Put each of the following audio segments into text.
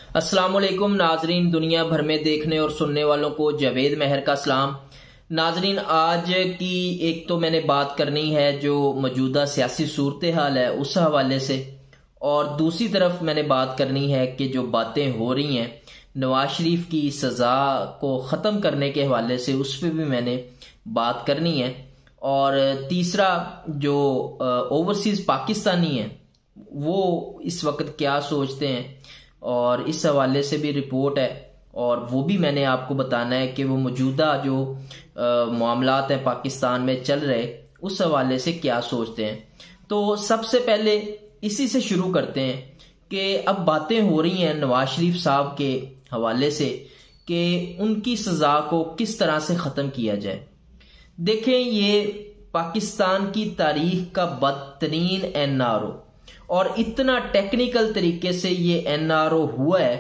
السلام علیکم ناظرین، دنیا بھر میں دیکھنے اور سننے والوں کو جاوید مہر کا سلام۔ ناظرین، آج کی ایک تو میں نے بات کرنی ہے جو موجودہ سیاسی صورتحال ہے اس حوالے سے، اور دوسری طرف میں نے بات کرنی ہے کہ جو باتیں ہو رہی ہیں نواز شریف کی سزا کو ختم کرنے کے حوالے سے، اس پہ بھی میں نے بات کرنی ہے، اور تیسرا جو اوورسیز پاکستانی ہیں وہ اس وقت کیا سوچتے ہیں، اور اس حوالے سے بھی رپورٹ ہے، اور وہ بھی میں نے آپ کو بتانا ہے کہ وہ موجودہ جو معاملات ہیں پاکستان میں چل رہے اس حوالے سے کیا سوچتے ہیں۔ تو سب سے پہلے اسی سے شروع کرتے ہیں کہ اب باتیں ہو رہی ہیں نواز شریف صاحب کے حوالے سے کہ ان کی سزا کو کس طرح سے ختم کیا جائے۔ دیکھیں، یہ پاکستان کی تاریخ کا بدترین NRO، اور اتنا ٹیکنیکل طریقے سے یہ NRO ہوا ہے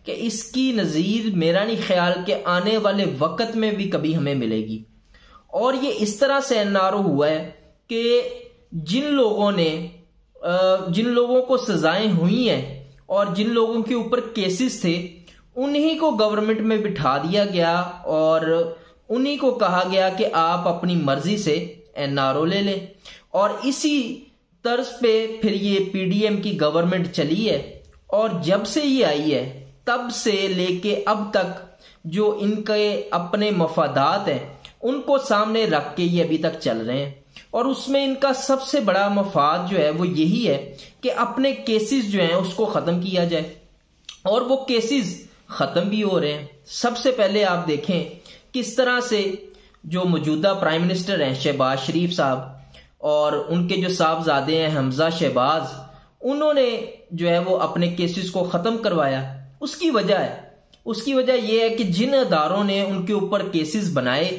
کہ اس کی نظیر میرا نہیں خیال کہ آنے والے وقت میں بھی کبھی ہمیں ملے گی۔ اور یہ اس طرح سے NRO ہوا ہے کہ جن لوگوں کو سزائیں ہوئی ہیں اور جن لوگوں کے اوپر کیسز تھے انہی کو گورنمنٹ میں بٹھا دیا گیا، اور انہی کو کہا گیا کہ آپ اپنی مرضی سے NRO لے لیں، اور اسی طرز پہ پھر یہ PDM کی گورنمنٹ چلی ہے، اور جب سے یہ آئی ہے تب سے لے کے اب تک جو ان کے اپنے مفادات ہیں ان کو سامنے رکھ کے یہ ابھی تک چل رہے ہیں، اور اس میں ان کا سب سے بڑا مفاد جو ہے وہ یہی ہے کہ اپنے کیسز جو ہیں اس کو ختم کیا جائے، اور وہ کیسز ختم بھی ہو رہے ہیں۔ سب سے پہلے آپ دیکھیں کس طرح سے جو موجودہ پرائم منسٹر ہیں شہباز شریف صاحب، اور ان کے جو صاحبزادے ہیں حمزہ شہباز، انہوں نے جو ہے وہ اپنے کیسز کو ختم کروایا۔ اس کی وجہ یہ ہے کہ جن اداروں نے ان کے اوپر کیسز بنائے،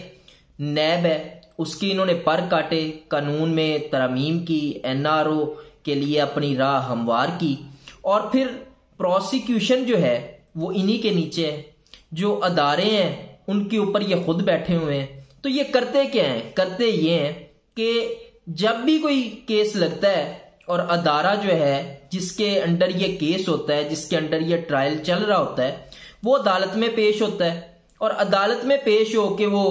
نیب ہے، اس کی انہوں نے پر کاٹے، قانون میں ترامیم کی، NRO کے لیے اپنی راہ ہموار کی، اور پھر پروسیکیوشن جو ہے وہ انہی کے نیچے ہے، جو ادارے ہیں ان کے اوپر یہ خود بیٹھے ہوئے ہیں۔ تو یہ کرتے کیا ہیں؟ کرتے یہ ہیں کہ جب بھی کوئی کیس لگتا ہے اور ادارہ جو ہے جس کے انڈر یہ کیس ہوتا ہے، جس کے انڈر یہ ٹرائل چل رہا ہوتا ہے، وہ عدالت میں پیش ہوتا ہے، اور عدالت میں پیش ہو کے وہ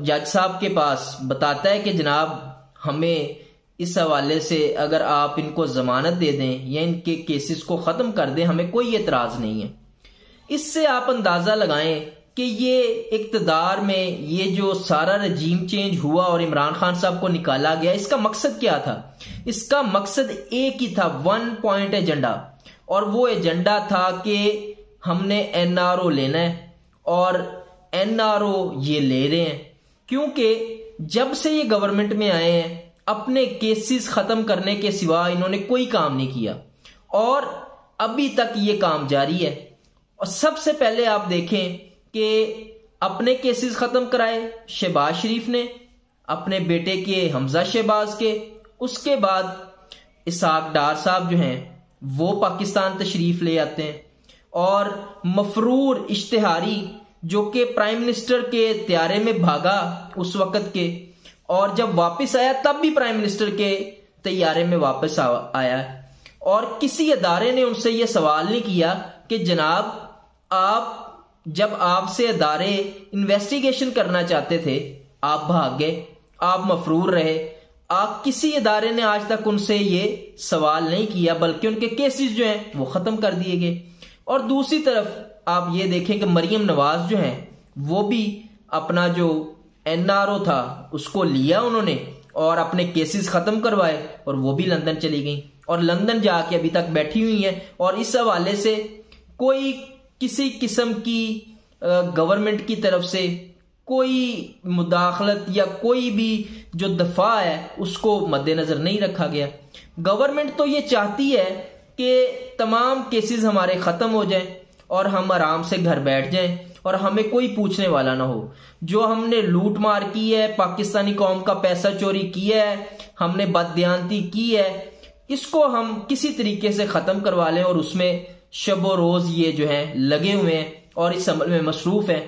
جج صاحب کے پاس بتاتا ہے کہ جناب ہمیں اس حوالے سے اگر آپ ان کو ضمانت دے دیں یا ان کے کیسز کو ختم کر دیں، ہمیں کوئی اعتراض نہیں ہے۔ اس سے آپ اندازہ لگائیں کہ یہ اقتدار میں یہ جو سارا رجیم چینج ہوا اور عمران خان صاحب کو نکالا گیا، اس کا مقصد کیا تھا؟ اس کا مقصد ایک ہی تھا، 1 پوائنٹ ایجنڈا، اور وہ ایجنڈا تھا کہ ہم نے NRO لینا ہے، اور NRO یہ لے رہے ہیں، کیونکہ جب سے یہ گورنمنٹ میں آئے ہیں اپنے کیسز ختم کرنے کے سوا انہوں نے کوئی کام نہیں کیا، اور ابھی تک یہ کام جاری ہے۔ اور سب سے پہلے آپ دیکھیں کہ اپنے کیسز ختم کرائے شہباز شریف نے، اپنے بیٹے کے حمزہ شہباز کے، اس کے بعد اسحاق ڈار صاحب جو ہیں وہ پاکستان تشریف لے آتے ہیں، اور مفرور اشتہاری جو کہ پرائم منسٹر کے طیارے میں بھاگا اس وقت کے، اور جب واپس آیا تب بھی پرائم منسٹر کے طیارے میں واپس آیا، اور کسی ادارے نے ان سے یہ سوال نہیں کیا کہ جناب جب آپ سے ادارے انویسٹیگیشن کرنا چاہتے تھے آپ بھاگ گئے، آپ مفرور رہے، کسی ادارے نے آج تک ان سے یہ سوال نہیں کیا، بلکہ ان کے کیسز جو ہیں وہ ختم کر دیے گئے۔ اور دوسری طرف آپ یہ دیکھیں کہ مریم نواز جو ہیں وہ بھی اپنا جو NRO تھا اس کو لیا انہوں نے، اور اپنے کیسز ختم کروائے، اور وہ بھی لندن چلی گئیں، اور لندن جا کے ابھی تک بیٹھی ہوئی ہیں، اور اس حوالے سے کوئی کسی قسم کی گورنمنٹ کی طرف سے کوئی مداخلت یا کوئی بھی جو دفاع ہے اس کو مد نظر نہیں رکھا گیا۔ گورنمنٹ تو یہ چاہتی ہے کہ تمام کیسز ہمارے ختم ہو جائیں اور ہم آرام سے گھر بیٹھ جائیں اور ہمیں کوئی پوچھنے والا نہ ہو۔ جو ہم نے لوٹ مار کی ہے، پاکستانی قوم کا پیسہ چوری کیا ہے، ہم نے بددیانتی کی ہے، اس کو ہم کسی طریقے سے ختم کروا لیں، اور اس میں شب و روز یہ جو ہیں لگے ہوئے ہیں اور اس عمل میں مصروف ہیں۔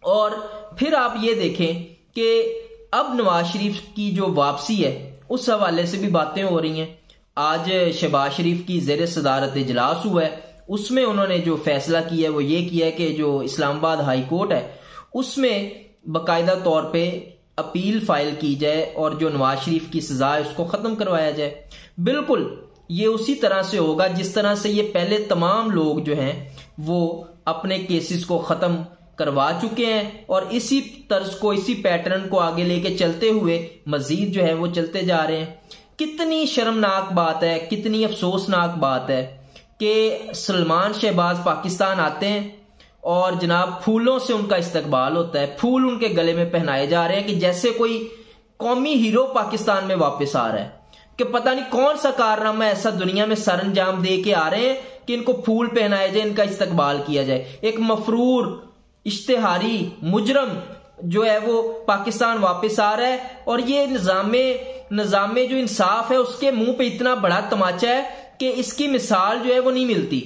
اور پھر آپ یہ دیکھیں کہ اب نواز شریف کی جو واپسی ہے اس حوالے سے بھی باتیں ہو رہی ہیں۔ آج شہباز شریف کی زیر صدارت اجلاس ہوا ہے، اس میں انہوں نے جو فیصلہ کیا ہے وہ یہ کیا ہے کہ جو اسلام آباد ہائی کورٹ ہے اس میں باقاعدہ طور پہ اپیل فائل کی جائے اور جو نواز شریف کی سزا ہے اس کو ختم کروایا جائے. بالکل یہ اسی طرح سے ہوگا جس طرح سے یہ پہلے تمام لوگ جو ہیں وہ اپنے کیسز کو ختم کروا چکے ہیں اور اسی طرز کو اسی پیٹرن کو آگے لے کے چلتے ہوئے مزید جو ہے وہ چلتے جا رہے ہیں. کتنی شرمناک بات ہے, کتنی افسوسناک بات ہے کہ سلمان شہباز پاکستان آتے ہیں اور جناب پھولوں سے ان کا استقبال ہوتا ہے, پھول ان کے گلے میں پہنائے جا رہے ہیں کہ جیسے کوئی قومی ہیرو پاکستان میں واپس آ رہا ہے, کہ پتہ نہیں کون سا کارنامہ ایسا دنیا میں سر انجام دے کے آ رہے ہیں کہ ان کو پھول پہنائے جائے, ان کا استقبال کیا جائے. ایک مفرور اشتہاری مجرم جو ہے وہ پاکستان واپس آ رہا ہے اور یہ نظام جو انصاف ہے اس کے منہ پہ اتنا بڑا تماچا ہے کہ اس کی مثال جو ہے وہ نہیں ملتی.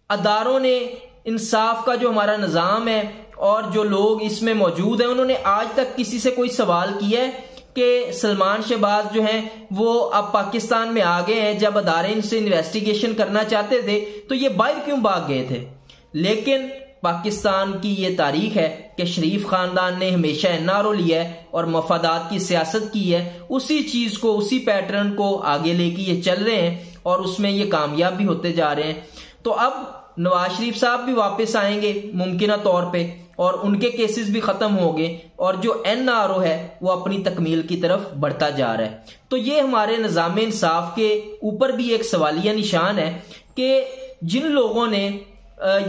اداروں نے انصاف کا جو ہمارا نظام ہے اور جو لوگ اس میں موجود ہیں انہوں نے آج تک کسی سے کوئی سوال کیا ہے کہ سلمان شہباز جو ہیں وہ اب پاکستان میں آ گئے ہیں, جب ادارے ان سے انویسٹیگیشن کرنا چاہتے تھے تو یہ باہر کیوں بھاگ گئے تھے؟ لیکن پاکستان کی یہ تاریخ ہے کہ شریف خاندان نے ہمیشہ NRO لیا ہے اور مفادات کی سیاست کی ہے, اسی چیز کو اسی پیٹرن کو آگے لے کے یہ چل رہے ہیں اور اس میں یہ کامیاب بھی ہوتے جا رہے ہیں. تو اب نواز شریف صاحب بھی واپس آئیں گے ممکنہ طور پہ اور ان کے کیسز بھی ختم ہو گئے اور جو NRO ہے وہ اپنی تکمیل کی طرف بڑھتا جا رہا ہے. تو یہ ہمارے نظام انصاف کے اوپر بھی ایک سوالیہ نشان ہے کہ جن لوگوں نے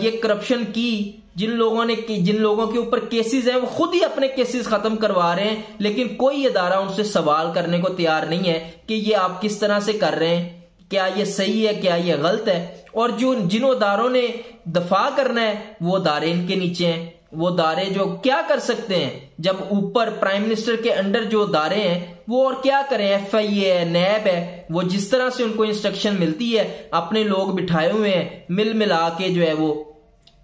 یہ کرپشن کی, جن لوگوں کے اوپر کیسز ہیں وہ خود ہی اپنے کیسز ختم کروا رہے ہیں, لیکن کوئی ادارہ ان سے سوال کرنے کو تیار نہیں ہے کہ یہ آپ کس طرح سے کر رہے ہیں, کیا یہ صحیح ہے, کیا یہ غلط ہے. اور جن اداروں نے دفاع کرنا ہے وہ ادارے ان کے نیچے ہیں, وہ ادارے جو کیا کر سکتے ہیں جب اوپر پرائم منسٹر کے انڈر جو ادارے ہیں وہ اور کیا کریں. FIA ہے, نیب ہے, وہ جس طرح سے ان کو انسٹرکشن ملتی ہے اپنے لوگ بٹھائے ہوئے ہیں, ملا کے جو ہے وہ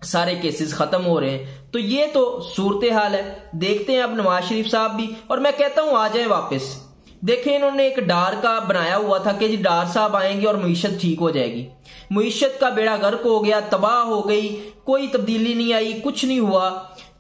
سارے کیسز ختم ہو رہے ہیں. تو یہ تو صورتحال ہے. دیکھتے ہیں اب نواز شریف صاحب بھی, اور میں کہتا ہوں آ جائیں واپس. دیکھیں انہوں نے ایک ڈار کا بنایا ہوا تھا کہ جی ڈار صاحب آئیں گے اور معیشت ٹھیک ہو جائے گی. معیشت کا بیڑا غرق ہو گیا, تباہ ہو گئی, کوئی تبدیلی نہیں آئی, کچھ نہیں ہوا.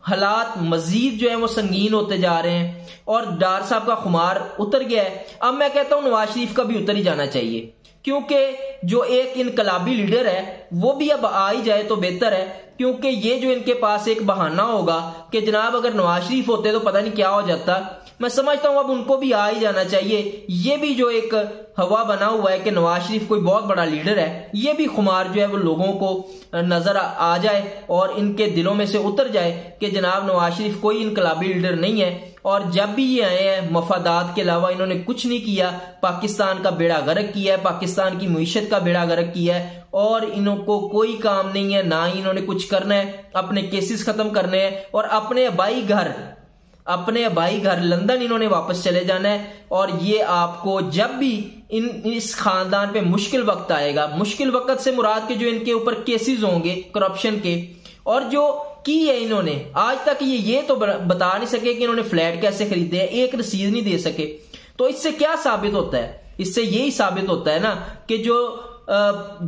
حالات مزید جو ہیں وہ سنگین ہوتے جا رہے ہیں اور ڈار صاحب کا خمار اتر گیا ہے. اب میں کہتا ہوں نواز شریف کا بھی اتر ہی جانا چاہیے, کیونکہ جو ایک انقلابی لیڈر ہے وہ بھی اب آ ہی جائے تو بہتر ہے, کیونکہ یہ جو ان کے پاس ایک بہانہ ہوگا کہ جناب اگر نواز شریف ہوتے تو پتہ نہیں کیا ہو جاتا. میں سمجھتا ہوں اب ان کو بھی آ ہی جانا چاہیے. یہ بھی جو ایک ہوا بنا ہوا ہے کہ نواز شریف کوئی بہت بڑا لیڈر ہے, یہ بھی خمار جو ہے وہ لوگوں کو نظر آ جائے اور ان کے دلوں میں سے اتر جائے کہ جناب نواز شریف کوئی انقلابی لیڈر نہیں ہے, اور جب بھی یہ آئے ہیں مفادات کے علاوہ انہوں نے کچھ نہیں کیا. پاکستان کا بیڑا غرق کیا ہے, پاکستان کی معیشت کا بیڑا غرق کیا ہے, اور انہوں کو کوئی کام نہیں ہے, نہ ہی انہوں نے کچھ کرنا ہے. اپنے کیسز ختم کرنے ہیں اور اپنے آبائی گھر لندن انہوں نے واپس چلے جانا ہے. اور یہ آپ کو جب بھی اس خاندان پہ مشکل وقت آئے گا, مشکل وقت سے مراد کے جو ان کے اوپر کیسز ہوں گے کرپشن کے, اور جو کی ہے انہوں نے آج تک یہ تو بتا نہیں سکے کہ انہوں نے فلیٹ کیسے خریدے ہیں, ایک رسید نہیں دے سکے. تو اس سے کیا ثابت ہوتا ہے؟ اس سے یہی ثابت ہوتا ہے نا کہ جو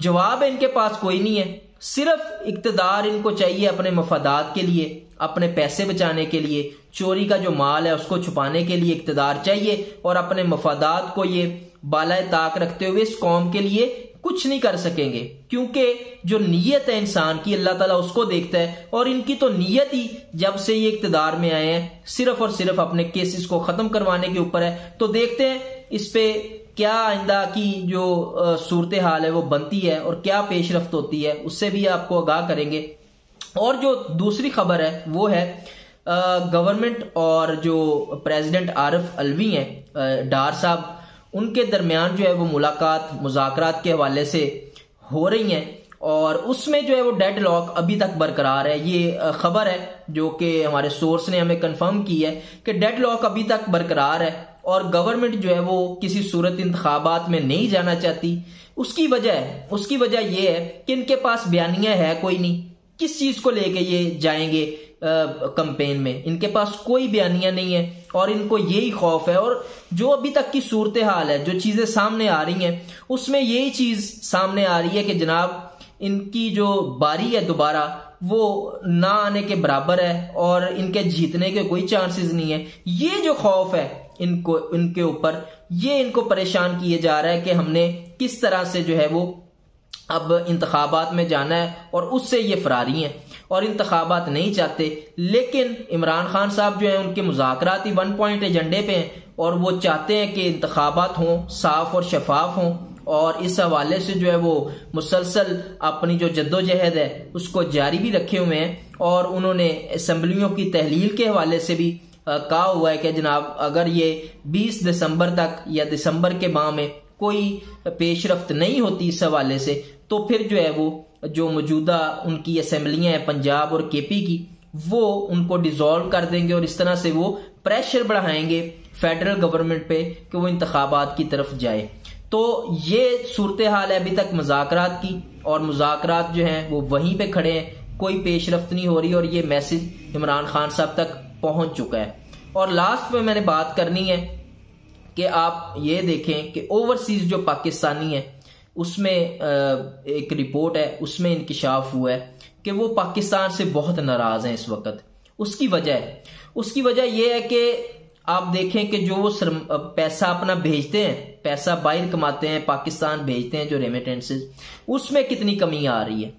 جواب ہے ان کے پاس کوئی نہیں ہے. صرف اقتدار ان کو چاہیے اپنے مفادات کے لیے, اپنے پیسے بچانے کے لیے, چوری کا جو مال ہے اس کو چھپانے کے لیے اقتدار چاہیے, اور اپنے مفادات کو یہ بالائے طاق رکھتے ہوئے اس قوم کے لیے کچھ نہیں کر سکیں گے. کیونکہ جو نیت ہے انسان کی اللہ تعالیٰ اس کو دیکھتا ہے, اور ان کی تو نیت ہی جب سے یہ اقتدار میں آئے ہیں صرف اور صرف اپنے کیسز کو ختم کروانے کے اوپر ہے. تو دیکھتے ہیں اس پہ کیا آئندہ کی جو صورتحال ہے وہ بنتی ہے اور کیا پیش رفت ہوتی ہے, اس سے بھی آپ کو آگاہ کریں گے. اور جو دوسری خبر ہے وہ ہے گورنمنٹ اور جو پریزیڈنٹ عارف علوی ہیں ڈار صاحب, ان کے درمیان جو ہے وہ مذاکرات کے حوالے سے ہو رہی ہیں, اور اس میں جو ہے وہ ڈیڈ لاک ابھی تک برقرار ہے. یہ خبر ہے جو کہ ہمارے سورس نے ہمیں کنفرم کی ہے کہ ڈیڈ لاک ابھی تک برقرار ہے, اور گورنمنٹ جو ہے وہ کسی صورت انتخابات میں نہیں جانا چاہتی. اس کی وجہ یہ ہے کہ ان کے پاس بیانیہ ہے کوئی نہیں, کس چیز کو لے کے یہ جائیں گے کمپین میں, ان کے پاس کوئی بیانیہ نہیں ہے, اور ان کو یہی خوف ہے. اور جو ابھی تک کی صورتحال ہے, جو چیزیں سامنے آ رہی ہیں, اس میں یہی چیز سامنے آ رہی ہے کہ جناب ان کی جو باری ہے دوبارہ وہ نہ آنے کے برابر ہے اور ان کے جیتنے کے کوئی چانسز نہیں ہے. یہ جو خوف ہے ان کے اوپر، یہ ان کو پریشان کیے جا رہا ہے کہ ہم نے کس طرح سے جو ہے وہ اب انتخابات میں جانا ہے، اور اس سے یہ فراری ہیں اور انتخابات نہیں چاہتے. لیکن عمران خان صاحب جو ہیں ان کے مذاکرات ہی 1 پوائنٹ ایجنڈے پہ ہیں اور وہ چاہتے ہیں کہ انتخابات ہوں، صاف اور شفاف ہوں، اور اس حوالے سے جو ہے وہ مسلسل اپنی جو جدوجہد ہے اس کو جاری بھی رکھے ہوئے ہیں. اور انہوں نے اسمبلیوں کی تحلیل کے حوالے سے بھی کہا ہوا ہے کہ جناب اگر یہ 20 دسمبر تک یا دسمبر کے ماہ میں کوئی پیش رفت نہیں ہوتی اس حوالے سے، تو پھر جو ہے وہ جو موجودہ ان کی اسمبلیاں ہیں پنجاب اور کے پی کی، وہ ان کو ڈیزالو کر دیں گے، اور اس طرح سے وہ پریشر بڑھائیں گے فیڈرل گورنمنٹ پہ کہ وہ انتخابات کی طرف جائے. تو یہ صورتحال ہے ابھی تک مذاکرات کی، اور مذاکرات جو ہیں وہ وہیں پہ کھڑے ہیں، کوئی پیش رفت نہیں ہو رہی، اور یہ میسج عمران خان صاحب تک پہنچ چکا ہے. اور لاسٹ میں نے بات کرنی ہے کہ آپ یہ دیکھیں کہ اوورسیز جو پاکستانی ہیں اس میں ایک رپورٹ ہے، اس میں انکشاف ہوا ہے کہ وہ پاکستان سے بہت ناراض ہیں اس وقت. اس کی وجہ یہ ہے کہ آپ دیکھیں کہ جو وہ پیسہ اپنا بھیجتے ہیں، پیسہ باہر کماتے ہیں، پاکستان بھیجتے ہیں جو ریمیٹنسز، اس میں کتنی کمی آ رہی ہے.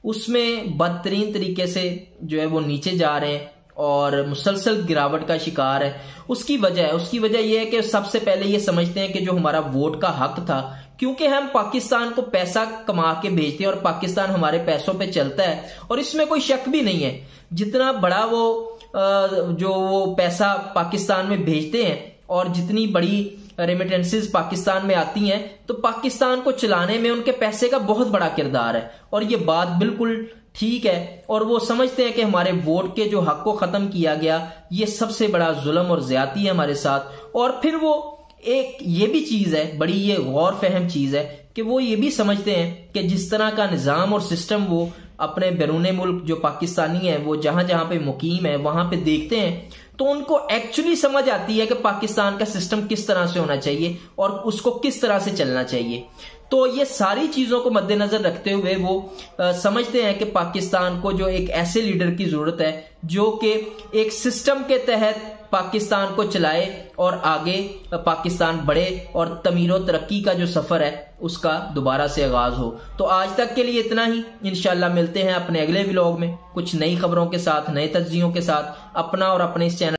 اس میں بدترین طریقے سے جو ہے وہ نیچے جا رہے ہیں اور مسلسل گراوٹ کا شکار ہے. اس کی وجہ یہ ہے کہ سب سے پہلے یہ سمجھتے ہیں کہ جو ہمارا ووٹ کا حق تھا، کیونکہ ہم پاکستان کو پیسہ کما کے بھیجتے ہیں اور پاکستان ہمارے پیسوں پہ چلتا ہے، اور اس میں کوئی شک بھی نہیں ہے جتنا بڑا وہ جو وہ پیسہ پاکستان میں بھیجتے ہیں اور جتنی بڑی ریمیٹنسز پاکستان میں آتی ہیں، تو پاکستان کو چلانے میں ان کے پیسے کا بہت بڑا کردار ہے. اور یہ بات بالکل ٹھیک ہے، اور وہ سمجھتے ہیں کہ ہمارے ووٹ کے جو حق کو ختم کیا گیا یہ سب سے بڑا ظلم اور زیادتی ہے ہمارے ساتھ. اور پھر وہ ایک یہ بھی چیز ہے، بڑی یہ غور فہم چیز ہے کہ وہ یہ بھی سمجھتے ہیں کہ جس طرح کا نظام اور سسٹم وہ اپنے بیرون ملک جو پاکستانی ہیں وہ جہاں جہاں پہ مقیم ہے وہاں پہ دیکھتے ہیں، تو ان کو ایکچولی سمجھ آتی ہے کہ پاکستان کا سسٹم کس طرح سے ہونا چاہیے اور اس کو کس طرح سے چلنا چاہیے. تو یہ ساری چیزوں کو مد نظر رکھتے ہوئے وہ سمجھتے ہیں کہ پاکستان کو جو ایک ایسے لیڈر کی ضرورت ہے جو کہ ایک سسٹم کے تحت پاکستان کو چلائے اور آگے پاکستان بڑھے اور تعمیر و ترقی کا جو سفر ہے اس کا دوبارہ سے آغاز ہو. تو آج تک کے لیے اتنا ہی. انشاءاللہ ملتے ہیں اپنے اگلے ولاگ میں کچھ نئی خبروں کے ساتھ، نئے تجزیوں کے ساتھ. اپنا اور اپنے اس چینل